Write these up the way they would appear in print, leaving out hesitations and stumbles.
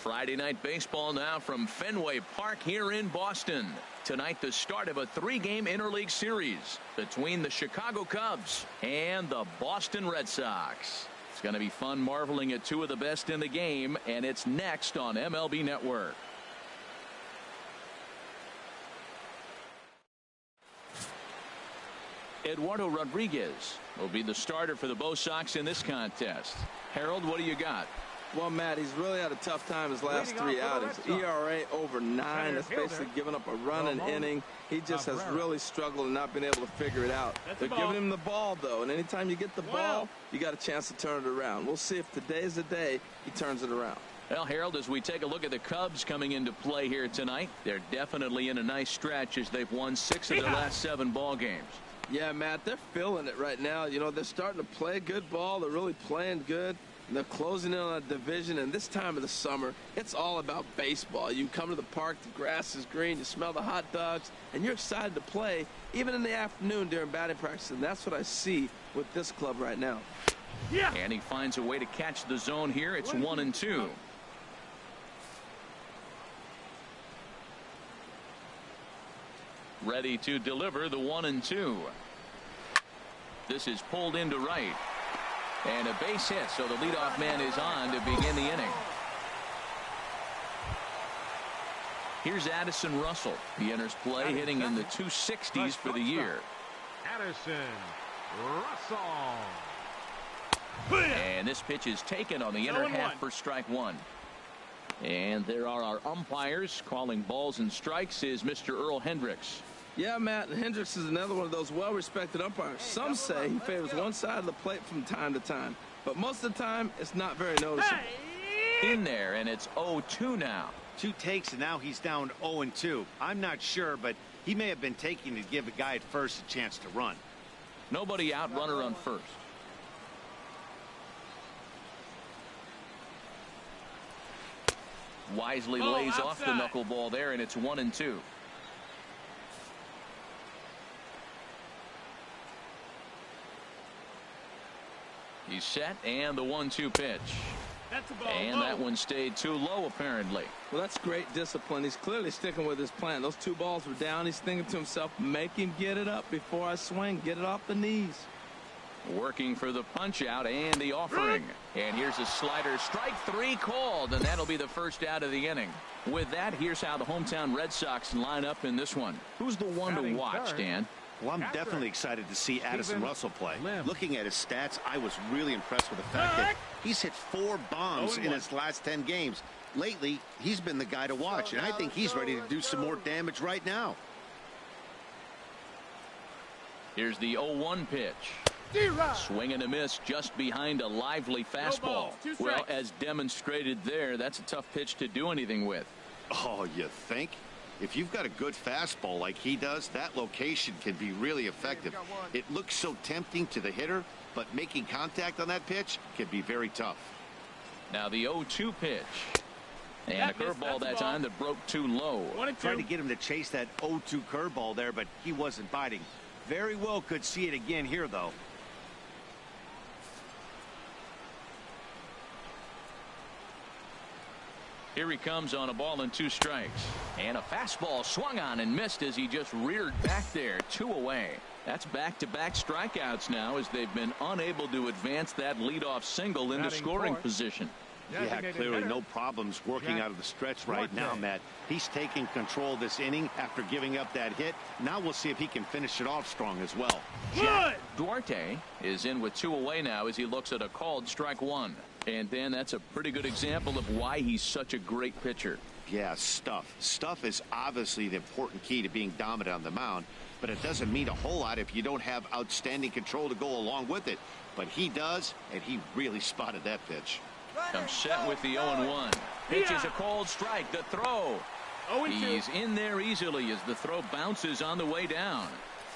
Friday night baseball now from Fenway Park here in Boston. Tonight, the start of a 3-game interleague series between the Chicago Cubs and the Boston Red Sox. It's going to be fun marveling at two of the best in the game, and it's next on MLB Network. Eduardo Rodriguez will be the starter for the Bo Sox in this contest. Harold, what do you got? Well, Matt, he's really had a tough time his last 3 outings. ERA over 9. That's basically giving up a run an inning. He just has really struggled and not been able to figure it out. They're giving him the ball, though, and anytime you get the ball, you got a chance to turn it around. We'll see if today's the day he turns it around. Well, Harold, as we take a look at the Cubs coming into play here tonight, they're definitely in a nice stretch as they've won 6 of their last 7 ball games. Yeah, Matt, they're feeling it right now. You know, they're starting to play good ball. They're really playing good. They're closing in on a division, and this time of the summer, it's all about baseball. You come to the park, the grass is green, you smell the hot dogs, and you're excited to play, even in the afternoon during batting practice, and that's what I see with this club right now. Yeah. And he finds a way to catch the zone here. It's 1-2. Ready to deliver the 1-2. This is pulled into right. And a base hit, so the leadoff man is on to begin the inning. Here's Addison Russell. He enters play hitting in the 260s for the year. Addison Russell. And this pitch is taken on the inner half for strike 1. And there are our umpires. Calling balls and strikes is Mr. Earl Hendricks. Yeah, Matt, and Hendricks is another one of those well-respected umpires. Some say he favors one side of the plate from time to time, but most of the time, it's not very noticeable. In there, and it's 0-2 now. 2 takes, and now he's down 0-2. I'm not sure, but he may have been taking to give a guy at first a chance to run. Nobody out, runner on first. Wisely lays off the knuckleball there, and it's 1-2. He's set, and the 1-2 pitch. That's a ball. And that one stayed too low, apparently. Well, that's great discipline. He's clearly sticking with his plan. Those 2 balls were down. He's thinking to himself, make him get it up before I swing. Get it off the knees. Working for the punch out and the offering. And here's a slider. Strike 3 called, and that'll be the first out of the inning. With that, here's how the hometown Red Sox line up in this one. Who's the one to watch, Dan? Well, I'm definitely excited to see Addison Russell play. Looking at his stats, I was really impressed with the fact that he's hit 4 bombs in his last 10 games. Lately, he's been the guy to watch, and I think he's ready to do some more damage right now. Here's the 0-1 pitch. Swing and a miss just behind a lively fastball. Well, as demonstrated there, that's a tough pitch to do anything with. Oh, you think? If you've got a good fastball like he does, that location can be really effective. It looks so tempting to the hitter, but making contact on that pitch can be very tough. Now the 0-2 pitch. And a curveball that time that broke too low. Trying to get him to chase that 0-2 curveball there, but he wasn't biting. Very well could see it again here, though. Here he comes on a ball and 2 strikes. And a fastball swung on and missed as he just reared back there. 2 away. That's back-to-back strikeouts now as they've been unable to advance that leadoff single into scoring position. Yeah, clearly no problems working out of the stretch right now, Matt. He's taking control of this inning after giving up that hit. Now we'll see if he can finish it off strong as well. Duarte is in with 2 away now as he looks at a called strike 1. And Dan, that's a pretty good example of why he's such a great pitcher. Yeah, stuff. Stuff is obviously the important key to being dominant on the mound, but it doesn't mean a whole lot if you don't have outstanding control to go along with it. But he does, and he really spotted that pitch. Comes set with the 0-1. Pitch is a called strike. The throw. He's in there easily as the throw bounces on the way down.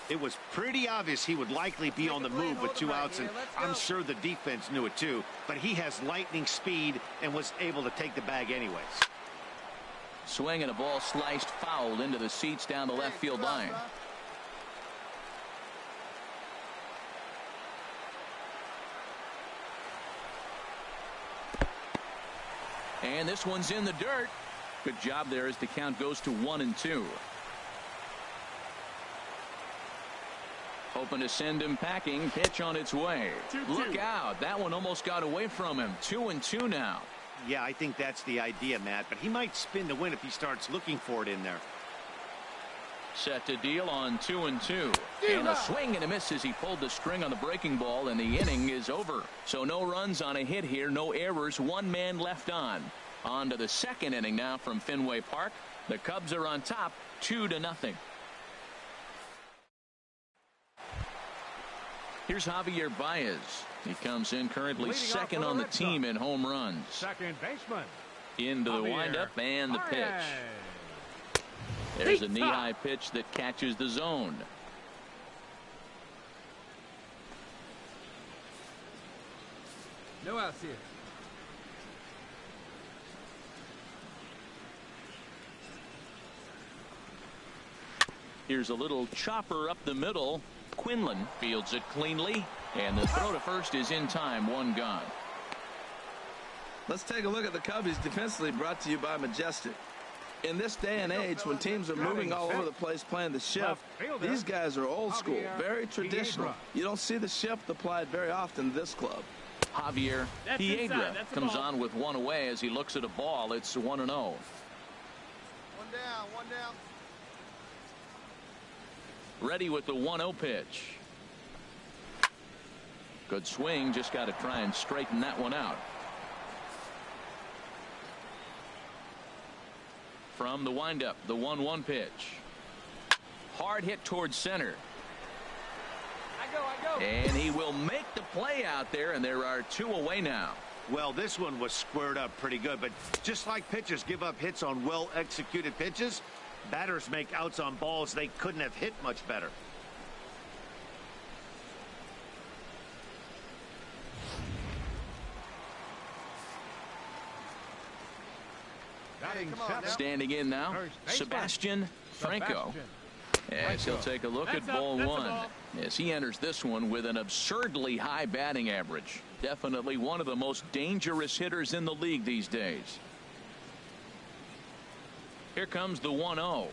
It was pretty obvious he would likely be on the move with 2 outs, and I'm sure the defense knew it too, but he has lightning speed and was able to take the bag anyways. Swing and a ball sliced foul into the seats down the left field line. And this one's in the dirt. Good job there as the count goes to 1-2. Hoping to send him packing. Pitch on its way. 2-2. Look out. That one almost got away from him. 2-2 now. Yeah, I think that's the idea, Matt, but he might spin to win if he starts looking for it in there. Set to deal on 2-2. And a swing and a miss as he pulled the string on the breaking ball, and the inning is over. So no runs on a hit here, no errors, one man left on. On to the second inning now from Fenway Park. The Cubs are on top 2-0. Here's Javier Baez. He comes in currently Leading second off on the Red team Sox. in home runs. Second baseman. Into the Javier windup and the pitch. Baez. There's a knee-high pitch that catches the zone. No outs here. Here's a little chopper up the middle. Quinlan fields it cleanly, and the throw to first is in time. One gone. Let's take a look at the Cubbies defensively, brought to you by Majestic. In this day and age, when teams are moving all over the place playing the shift, these guys are old school, very traditional. You don't see the shift applied very often in this club. Javier Piedra comes on with one away as he looks at a ball. It's 1-0. One down. Ready with the 1-0 pitch. Good swing, just got to try and straighten that one out. From the windup, the 1-1 pitch. Hard hit towards center. I go. And he will make the play out there, and there are two away now. Well, this one was squared up pretty good, but just like pitchers give up hits on well-executed pitches, batters make outs on balls they couldn't have hit much better. Batting come on seventh. now. Standing in now, First baseman. Sebastian Franco. Sebastian. As he'll take a look at That's up, ball that's a one. ball. As he enters this one with an absurdly high batting average. Definitely one of the most dangerous hitters in the league these days. Here comes the 1-0.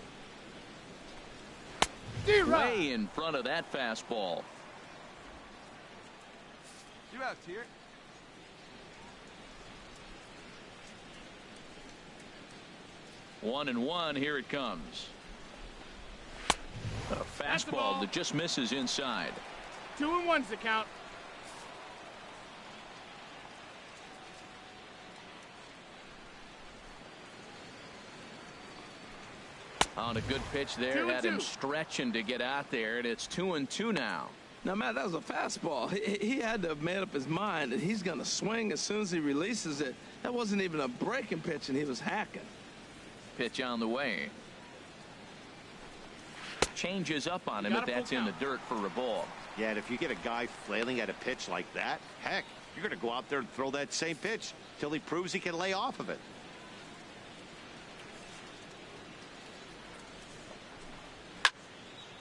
Way in front of that fastball. 2 outs here. One and one. Here it comes. A fastball that just misses inside. 2-1's the count. On a good pitch there, had him stretching to get out there, and it's 2-2 now. Now, Matt, that was a fastball. He had to have made up his mind that he's going to swing as soon as he releases it. That wasn't even a breaking pitch, and he was hacking. Pitch on the way. Changes up on him, but that's in the dirt for a ball. Yeah, and if you get a guy flailing at a pitch like that, heck, you're going to go out there and throw that same pitch till he proves he can lay off of it.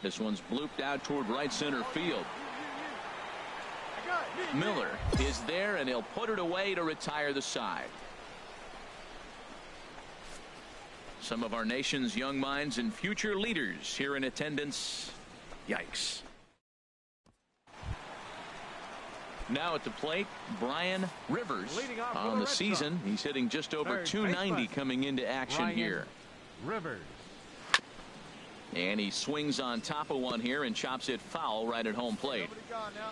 This one's blooped out toward right center field. Miller is there, and he'll put it away to retire the side. Some of our nation's young minds and future leaders here in attendance. Yikes. Now at the plate, Brian Rivers. Leading off for On the the Red season, Sox. he's hitting just over Third 290 baseman. coming into action Brian here. Rivers. And he swings on top of one here and chops it foul right at home plate. Nobody gone now.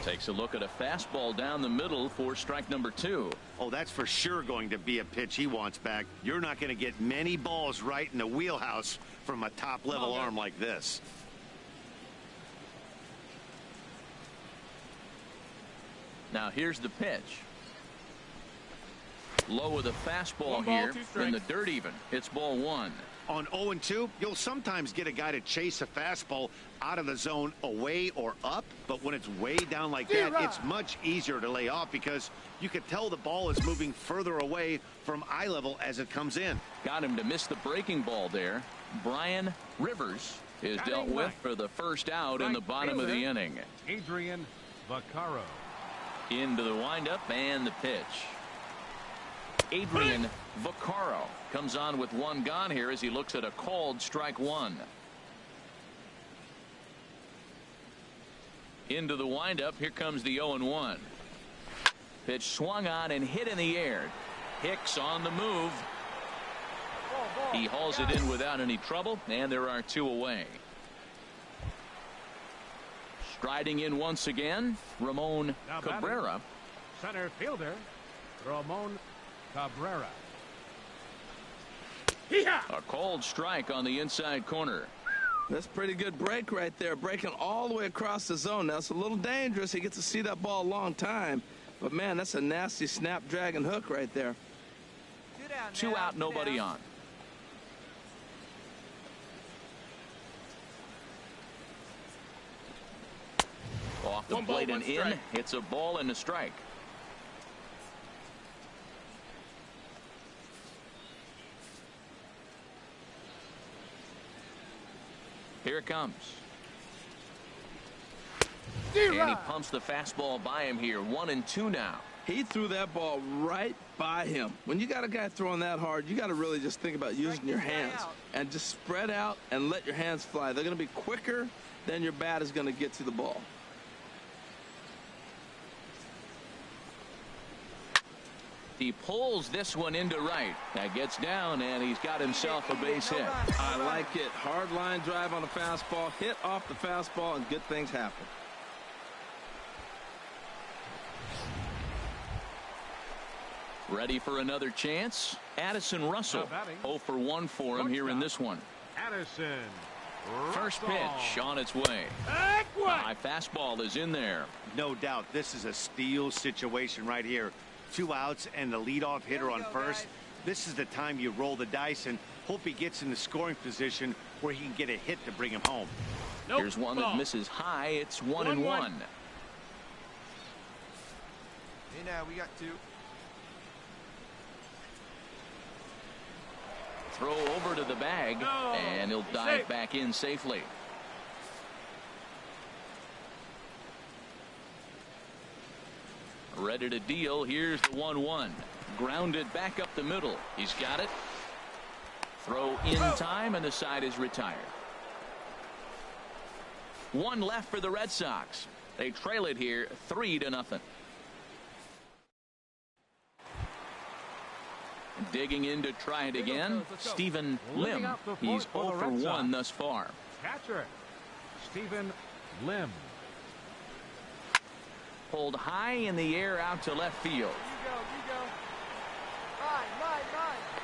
Takes a look at a fastball down the middle for strike number 2. Oh, that's for sure going to be a pitch he wants back. You're not going to get many balls right in the wheelhouse from a top-level arm like this. Now here's the pitch. Low with a fastball One ball, here 2 strikes. in the dirt even. It's ball 1. On 0-2, you'll sometimes get a guy to chase a fastball out of the zone away or up, but when it's way down like that, it's much easier to lay off because you can tell the ball is moving further away from eye level as it comes in. Got him to miss the breaking ball there. Brian Rivers is dealt with for the first out in the bottom of the inning. Adrian Vaccaro. Into the windup and the pitch. Adrian Vaccaro comes on with one gone here as he looks at a called strike one. Into the windup. Here comes the 0-1. Pitch swung on and hit in the air. Hicks on the move. He hauls it in without any trouble, and there are two away. Striding in once again, Ramon Cabrera. Center fielder, Ramon Cabrera. A called strike on the inside corner. That's a pretty good break right there, breaking all the way across the zone. Now, it's a little dangerous. He gets to see that ball a long time. But, man, that's a nasty snapdragon hook right there. Two out, nobody on. Off the plate and in. It's a ball and a strike. Here it comes. And he pumps the fastball by him here. 1-2 now. He threw that ball right by him. When you got a guy throwing that hard, you got to really just think about using your hands and just spread out and let your hands fly. They're going to be quicker than your bat is going to get to the ball. He pulls this one into right. That gets down, and he's got himself a base hit. I like it. Hard line drive on the fastball. Hit off the fastball, and good things happen. Ready for another chance? Addison Russell. 0 for 1 for him here in this one. Addison First pitch on its way. High fastball is in there. No doubt this is a steal situation right here. 2 outs and the leadoff hitter on first. This is the time you roll the dice and hope he gets in the scoring position where he can get a hit to bring him home. Here's one that misses high. It's 1-1. Hey, now we got 2. Throw over to the bag, and he'll dive back in safely. Ready to deal. Here's the 1-1. Grounded back up the middle. He's got it. Throw in time, and the side is retired. 1 left for the Red Sox. They trail it here 3-0. Digging in to try it again, Stephen Lim. He's 0 for 1 thus far. Catcher, Stephen Lim. Pulled high in the air out to left field. You go. Mine.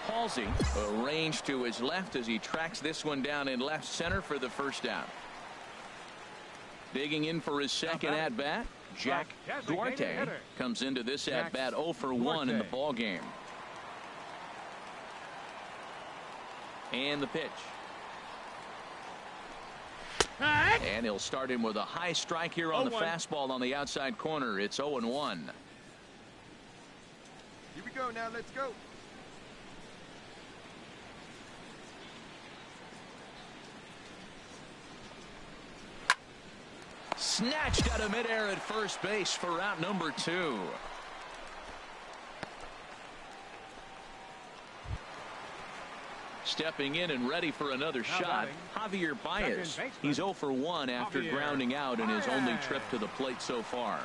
Halsey arranged to his left as he tracks this one down in left center for the first out. Digging in for his second at-bat, Jack Duarte comes into this at-bat 0 for 1 in the ball game. And the pitch. And he'll start him with a high strike here on the fastball on the outside corner. It's 0-1. Here we go now. Let's go. Snatched out of midair at first base for out number 2. Stepping in and ready for another shot, Javier Baez. He's 0 for 1 after grounding out in his only trip to the plate so far.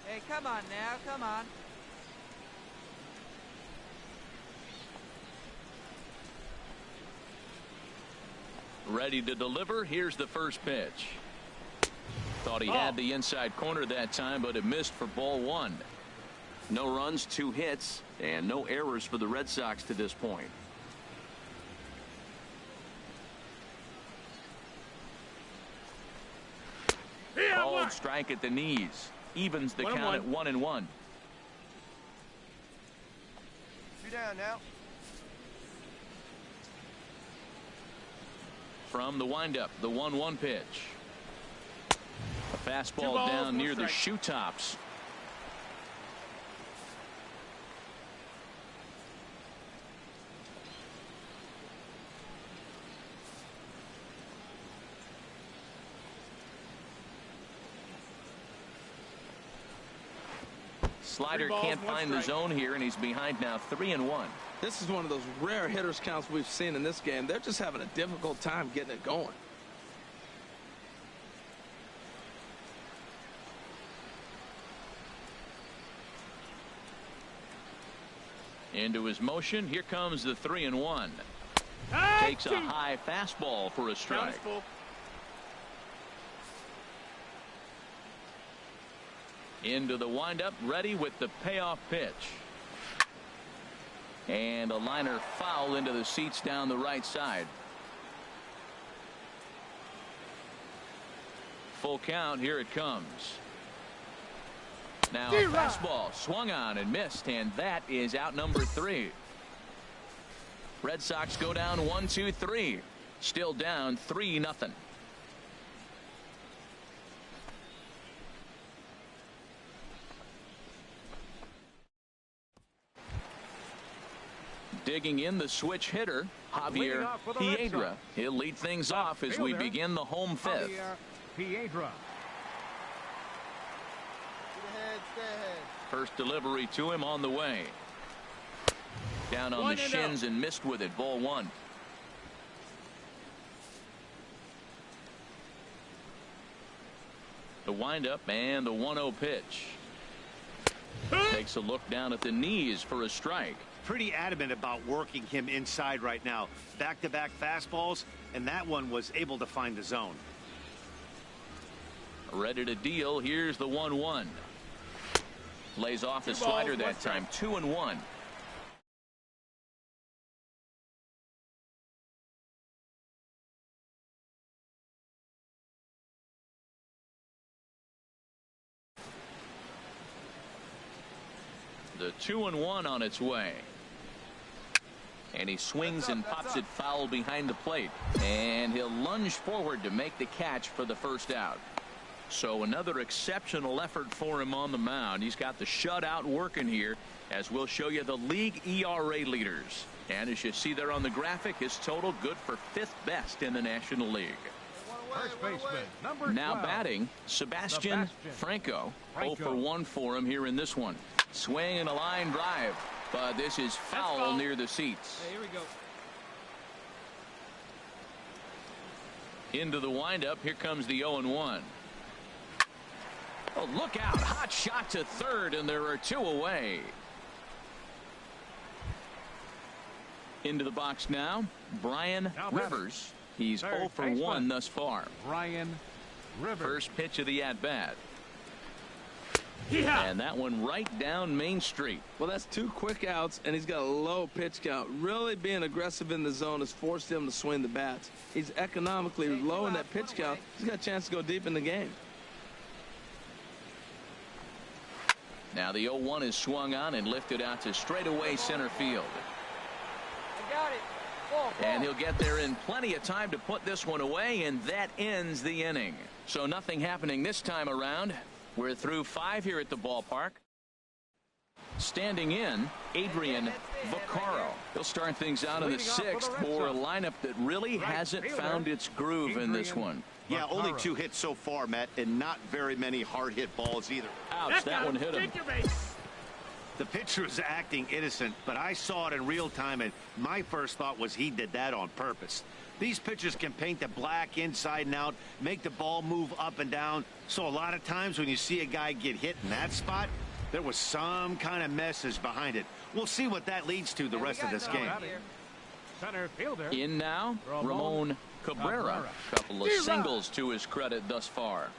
Hey, come on now. Come on. Ready to deliver. Here's the first pitch. Thought he had the inside corner that time, but it missed for ball 1. No runs, 2 hits, and no errors for the Red Sox to this point. Called strike at the knees. Evens the count at 1-1. 2 down now. From the windup, the 1-1 pitch. A fastball down near the shoe tops. Slider can't find the zone here, and he's behind now 3-1. This is one of those rare hitters counts we've seen in this game. They're just having a difficult time getting it going. Into his motion. Here comes the 3-1. Takes a high fastball for a strike. Into the windup, ready with the payoff pitch. And a liner foul into the seats down the right side. Full count. Here it comes. Now a fastball swung on and missed, and that is out number 3. Red Sox go down 1-2-3. Still down 3-0. Digging in the switch hitter, Javier Piedra. He'll lead things off as we begin the home fifth. Piedra. First delivery to him on the way. Down on the shins and missed with it. Ball 1. The windup and the 1-0 pitch. Takes a look down at the knees for a strike. Pretty adamant about working him inside right now. Back-to-back fastballs, and that one was able to find the zone. Ready to deal. Here's the 1-1. Lays off the slider that time. 2-1. The 2-1 on its way. And he swings and pops it foul behind the plate. And he'll lunge forward to make the catch for the first out. So another exceptional effort for him on the mound. He's got the shutout working here, as we'll show you the league ERA leaders. And as you see there on the graphic, his total good for 5th best in the National League. First baseman, number Now 12. batting, Sebastian Franco. 0 for 1 for him here in this one. Swing and a line drive, but this is foul near the seats. Hey, here we go. Into the windup. Here comes the 0-1. Oh, look out. Hot shot to third, and there are 2 away. Into the box now, Brian Rivers. He's 0 for 1 thus far. Brian Rivers. First pitch of the at-bat. And that one right down Main Street. Well, that's 2 quick outs, and he's got a low pitch count. Really being aggressive in the zone has forced him to swing the bats. He's economically low in that pitch count. He's got a chance to go deep in the game. Now the 0-1 is swung on and lifted out to straightaway center field. I got it. Ball. And he'll get there in plenty of time to put this one away, and that ends the inning. So nothing happening this time around. We're through 5 here at the ballpark. Standing in, Adrian Vaccaro. He'll start things out in the 6th for a lineup that really hasn't found its groove in this one. Yeah, only 2 hits so far, Matt, and not very many hard hit balls either. Ouch, that one hit him. The pitcher was acting innocent, but I saw it in real time, and my first thought was he did that on purpose. These pitchers can paint the black inside and out, make the ball move up and down. So a lot of times when you see a guy get hit in that spot, there was some kind of message behind it. We'll see what that leads to the rest of this game. Center fielder. In now, Ramon Cabrera. Couple of singles to his credit thus far.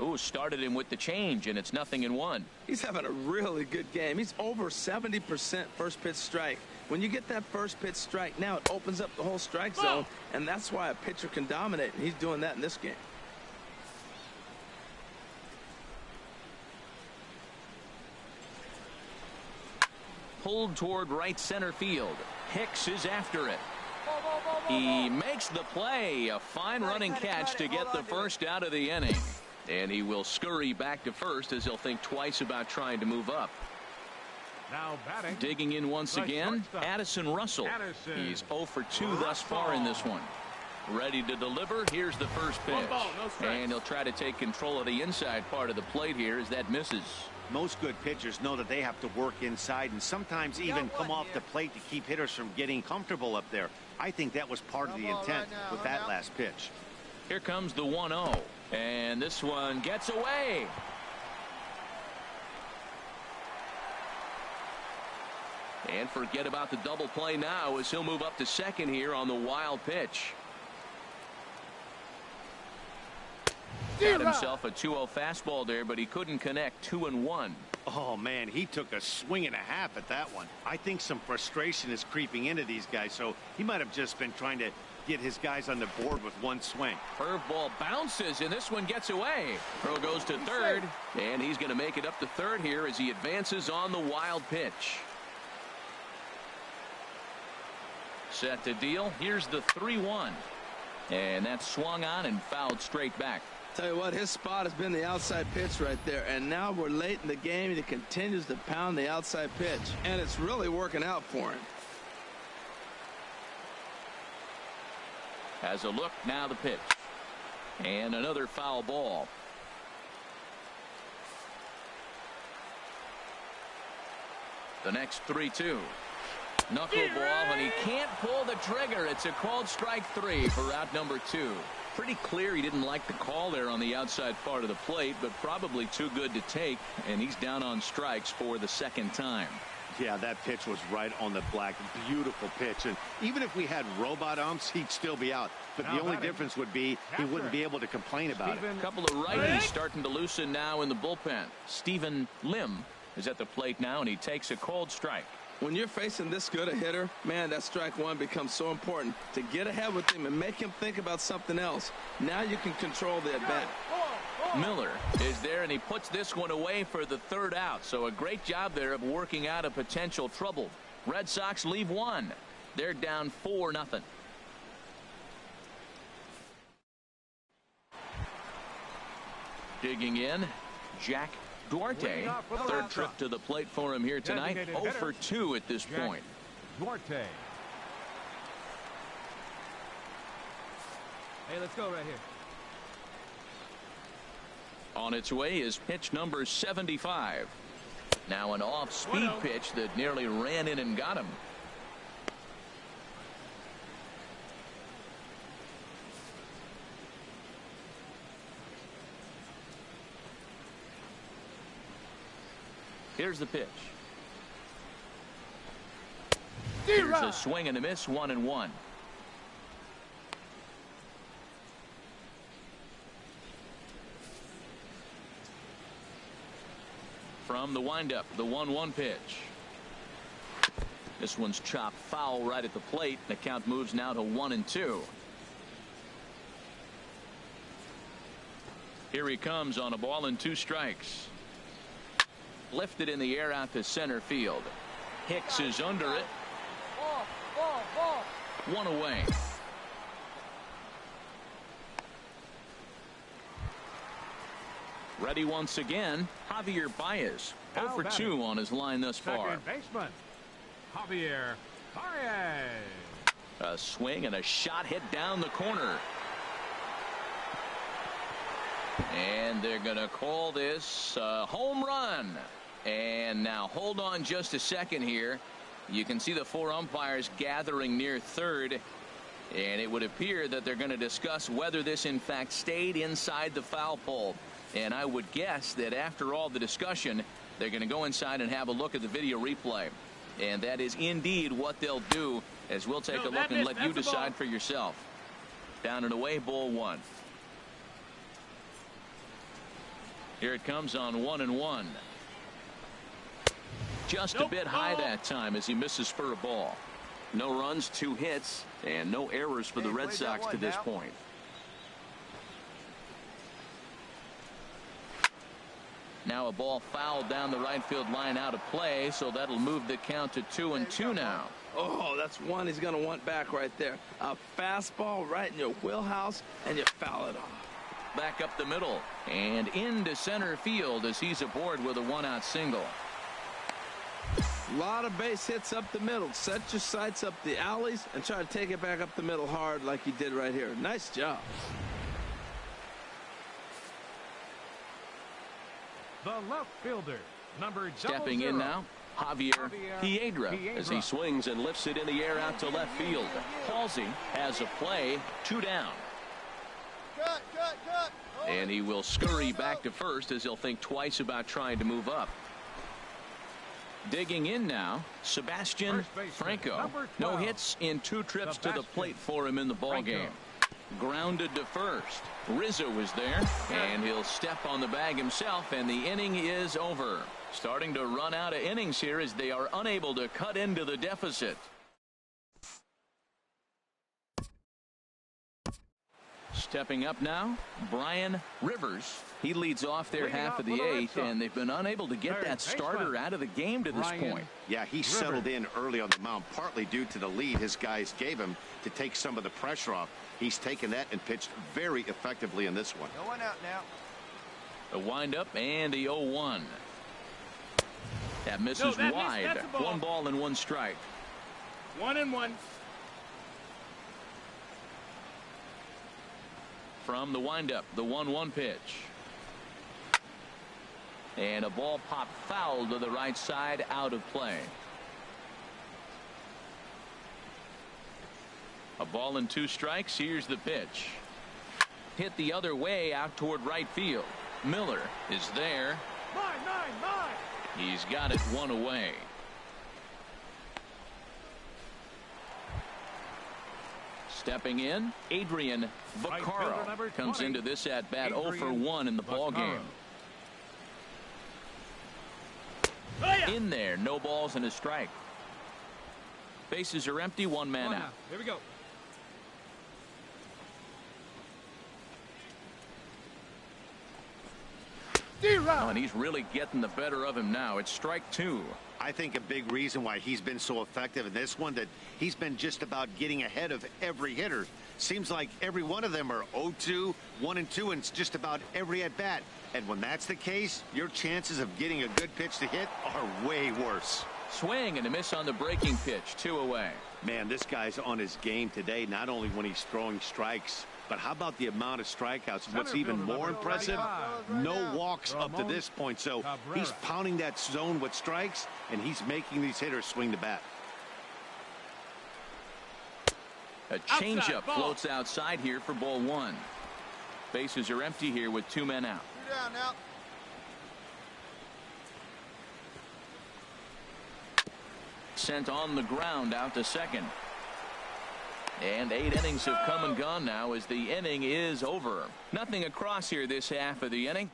Ooh, started him with the change, and it's 0-1. He's having a really good game. He's over 70% first pitch strike. When you get that first pitch strike, now it opens up the whole strike zone, and that's why a pitcher can dominate, and he's doing that in this game. Pulled toward right center field. Hicks is after it. He makes the play. A fine running catch to get the first out of the inning. And he will scurry back to first as he'll think twice about trying to move up. Now batting. Digging in once again, Addison Russell. He's 0 for 2 thus far in this one. Ready to deliver. Here's the first pitch. And he'll try to take control of the inside part of the plate here as that misses. Most good pitchers know that they have to work inside and sometimes even come off the plate to keep hitters from getting comfortable up there. I think that was part of the intent with that last pitch. Here comes the 1-0, and this one gets away. And forget about the double play now as he'll move up to second here on the wild pitch. Got himself a 2-0 fastball there, but he couldn't connect. 2-1. Oh, man, he took a swing and a half at that one. I think some frustration is creeping into these guys, so he might have just been trying to get his guys on the board with one swing. Curveball bounces, and this one gets away. Throw goes to third, and he's going to make it up to third here as he advances on the wild pitch. Set to deal. Here's the 3-1. And that's swung on and fouled straight back. Tell you what, his spot has been the outside pitch right there, and now we're late in the game and he continues to pound the outside pitch, and it's really working out for him. Has a look, now the pitch, and another foul ball. The next 3-2. Knuckleball, and he can't pull the trigger. It's a called strike 3 for out number 2. Pretty clear he didn't like the call there on the outside part of the plate, but probably too good to take, and he's down on strikes for the second time. Yeah, that pitch was right on the black. Beautiful pitch. And even if we had robot umps, he'd still be out. But the only difference would be he wouldn't be able to complain about it. A couple of righties starting to loosen now in the bullpen. Stephen Lim is at the plate now, and he takes a called strike. When you're facing this good a hitter, man, that strike one becomes so important to get ahead with him and make him think about something else. Now you can control the at-bat. Miller is there, and he puts this one away for the third out. So a great job there of working out a potential trouble. Red Sox leave one. They're down 4-0. Digging in, Jack Duarte. Third trip to the plate for him here tonight. 0 for 2 at this point. Duarte. Hey, let's go right here. On its way is pitch number 75. Now an off-speed pitch that nearly ran in and got him. Here's the pitch. Here's a swing and a miss, 1-1. From the windup, the 1-1 pitch. This one's chopped foul right at the plate. The count moves now to 1-2. Here he comes on a ball and 2 strikes. Lifted in the air out to center field. Hicks is under it. One away. Ready once again, Javier Baez. 0 for 2 on his line thus far. Second baseman, Javier Baez. A swing and a shot hit down the corner. And they're going to call this a home run. And now hold on just a second here. You can see the 4 umpires gathering near third. And it would appear that they're going to discuss whether this in fact stayed inside the foul pole. And I would guess that after all the discussion, they're going to go inside and have a look at the video replay. And that is indeed what they'll do, as we'll take a look and let you decide for yourself. Down and away, ball 1. Here it comes on 1-1. Just a bit high that time as he misses for a ball. No runs, 2 hits, and no errors for the Red Sox to this point. Now a ball fouled down the right field line out of play, so that'll move the count to 2-2 now. Oh, that's one he's going to want back right there. A fastball right in your wheelhouse, and you foul it off. Back up the middle and into center field as he's aboard with a 1-out single. A lot of base hits up the middle. Set your sights up the alleys and try to take it back up the middle hard like you did right here. Nice job. The left fielder, Stepping in now, Javier Piedra as he swings and lifts it in the air out to left field. Halsey has a play, 2 down. And he will scurry back to first as he'll think twice about trying to move up. Digging in now, Sebastian Franco. No hits in 2 trips to the plate for him in the ballgame. Grounded to first. Rizzo is there, and he'll step on the bag himself, and the inning is over. Starting to run out of innings here as they are unable to cut into the deficit. Stepping up now, Brian Rivers. He leads off their half of the 8th, and they've been unable to get that starter out of the game to this point. Yeah, he settled in early on the mound, partly due to the lead his guys gave him to take some of the pressure off. He's taken that and pitched very effectively in this one. No one out now. A windup and the 0-1. That misses wide. 1 ball and 1 strike. 1-1. From the windup, the 1-1 pitch. And a ball popped foul to the right side, out of play. A ball and 2 strikes. Here's the pitch. Hit the other way out toward right field. Miller is there. Mine. He's got it 1 away. Stepping in, Adrian Vaccaro comes into this at bat 0 for 1 in the ball game. In there, no balls and a strike. Bases are empty, 1 man out. Here we go. Oh, and he's really getting the better of him now. It's strike 2. I think a big reason why he's been so effective in this one, that he's been just about getting ahead of every hitter. Seems like every one of them are 0-2, 1-2, and it's just about every at bat. And when that's the case, your chances of getting a good pitch to hit are way worse. Swing and a miss on the breaking pitch, 2 away. Man, this guy's on his game today, not only when he's throwing strikes, but how about the amount of strikeouts? What's even more impressive, no walks up to this point. So he's pounding that zone with strikes, and he's making these hitters swing the bat. A changeup floats outside here for ball 1. Bases are empty here with 2 men out. 2 down now. Sent on the ground out to second. And 8 innings have come and gone now as the inning is over. Nothing across here this half of the inning.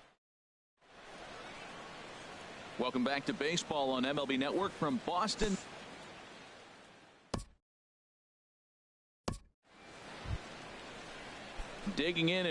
Welcome back to baseball on MLB Network from Boston. Digging in.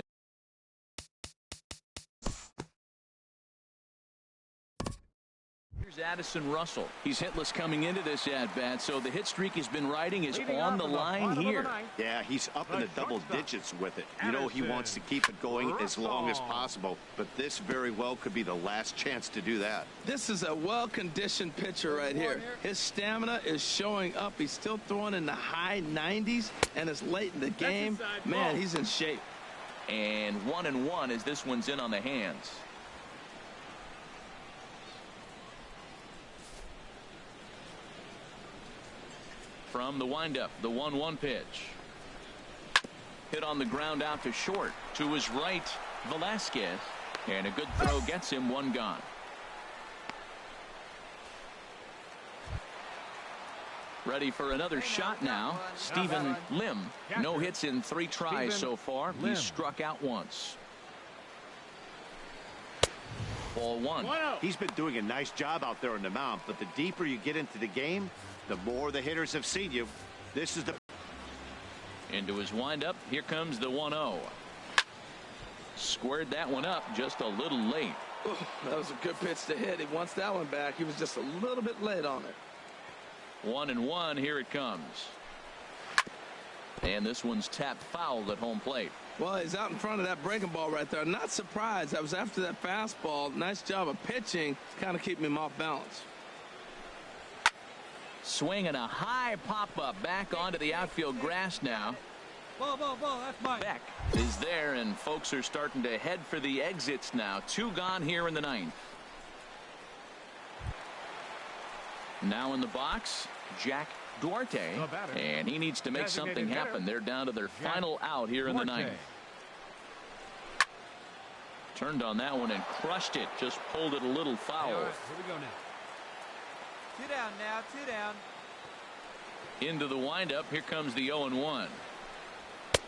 Here's Addison Russell. He's hitless coming into this at-bat, so the hit streak he's been riding is on the line here. Yeah, he's up in the double digits with it. You know he wants to keep it going as long as possible, but this very well could be the last chance to do that. This is a well-conditioned pitcher right here. His stamina is showing up. He's still throwing in the high 90s, and it's late in the game. Man, he's in shape. And 1-1 as this one's in on the hands. From the windup, the 1-1 pitch. Hit on the ground out to short. To his right, Velasquez. And a good throw gets him 1 gone. Ready for another shot now. Stephen Lim. No hits in 3 tries so far. He's struck out once. Ball 1. He's been doing a nice job out there on the mound, but the deeper you get into the game, the more the hitters have seen you. This is the into his windup. Here comes the 1-0. Squared that one up just a little late. Ooh, that was a good pitch to hit. He wants that one back. He was just a little bit late on it. 1-1. Here it comes. And this one's tapped foul at home plate. Well, he's out in front of that breaking ball right there. Not surprised. I was after that fastball. Nice job of pitching. Kind of keeping him off balance. Swinging a high pop-up back onto the outfield grass now. Ball, that's mine. Beck is there, and folks are starting to head for the exits now. 2 gone here in the 9th. Now in the box, Jack Duarte, and he needs to make something happen. They're down to their final out here in the ninth. Turned on that one and crushed it. Just pulled it a little foul. All right, here we go now. 2 down now, 2 down. Into the windup. Here comes the 0-1.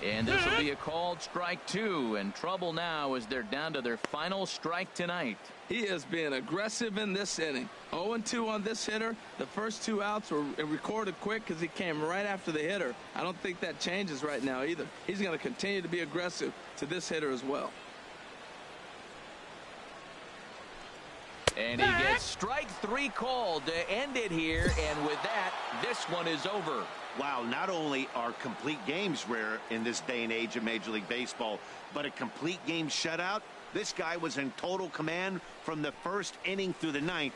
And this will be a called strike 2. And trouble now as they're down to their final strike tonight. He is being aggressive in this inning. 0-2 on this hitter. The first 2 outs were recorded quick because he came right after the hitter. I don't think that changes right now either. He's going to continue to be aggressive to this hitter as well. And he gets strike 3 called to end it here. And with that, this one is over. Wow, not only are complete games rare in this day and age of Major League Baseball, but a complete game shutout. This guy was in total command from the first inning through the ninth.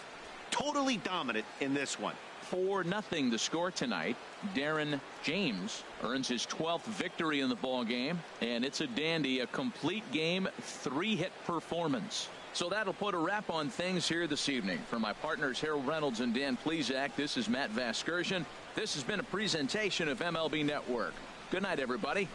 Totally dominant in this one. 4-0 the score tonight. Darren James earns his 12th victory in the ball game, and it's a dandy, a complete game 3-hit performance. So that'll put a wrap on things here this evening. For my partners Harold Reynolds and Dan Plesac, this is Matt Vasgersian. This has been a presentation of MLB Network. Good night, everybody.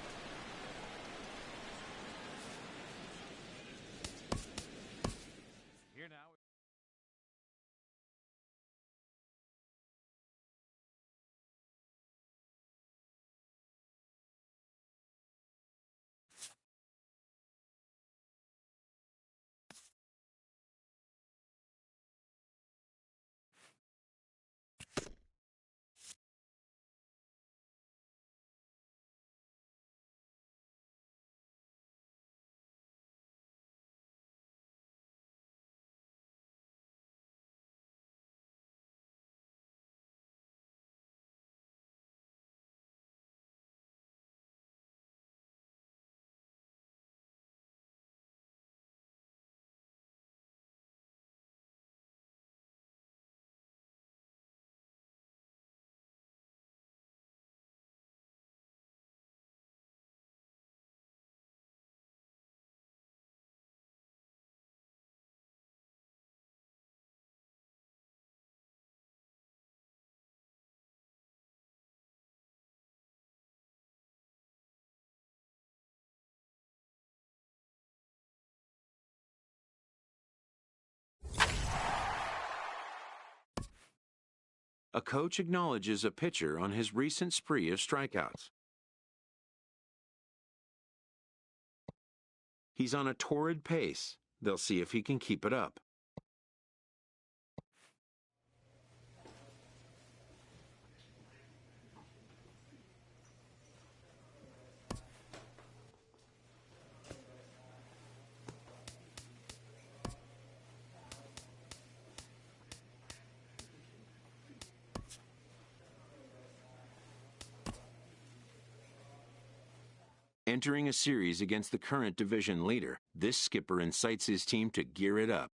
A coach acknowledges a pitcher on his recent spree of strikeouts. He's on a torrid pace. They'll see if he can keep it up. Entering a series against the current division leader, this skipper incites his team to gear it up.